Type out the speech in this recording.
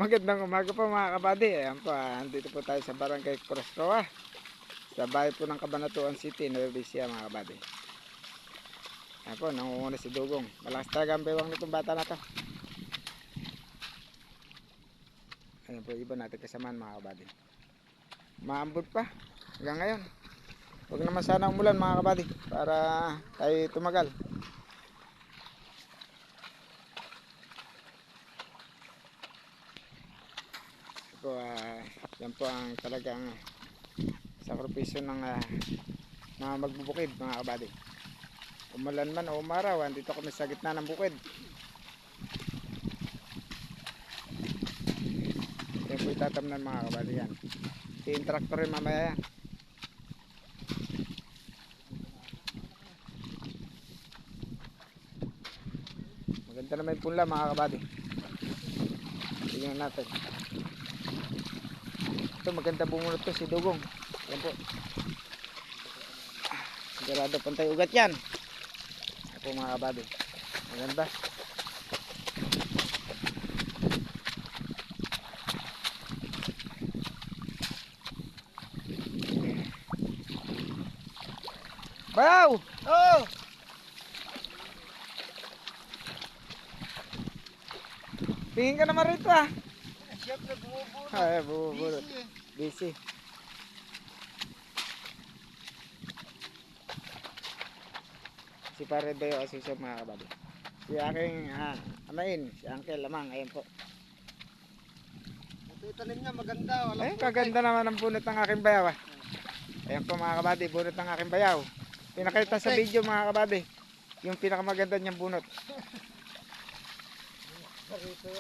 Magandang umaga po mga kabady. Ayan po, andito po tayo sa Barangay Corosroa, sa bahay po ng Cabanatuan City, Nueva Ecija mga kabady. Ayan po, nangunguna si Dugong. Malakas talaga ang bewang nitong bata na to. Ayan po, iba natin kasamaan mga kabady. Maambot pa hanggang ngayon. Huwag naman sana umulan mga kabady para tayo tumagal. Po, yan po ang talagang sakripisyo ng mga magbubukid mga kabady. Umulan man o umaraw, andito kami sa gitna ng bukid. Yan po itatamnan mga kabady yan. Yung traktor rin mamaya yan. Maganda naman yung punla mga kabady. Tingnan natin. Ito maganda bumunot to si Dugong. Yan po. Sigurado pantay ugat yan. Yan po mga kabady. Maganda. Bayaw! Oh! Tingin ka naman rito ah. Siyempre bumubulot. Ay, bubulot. Busy eh. Busy. Si Pare Bayo Asisyo mga kabady. Si aking amain, si Uncle Lamang, ayan po. Ito itanim niya maganda. Walang Ay, kaganda naman ang bunot ng aking bayaw ah. Ayan po mga kabady, bunot ng aking bayaw. Pinakita sa video mga kabady, yung pinakamaganda niyang bunot. Rito.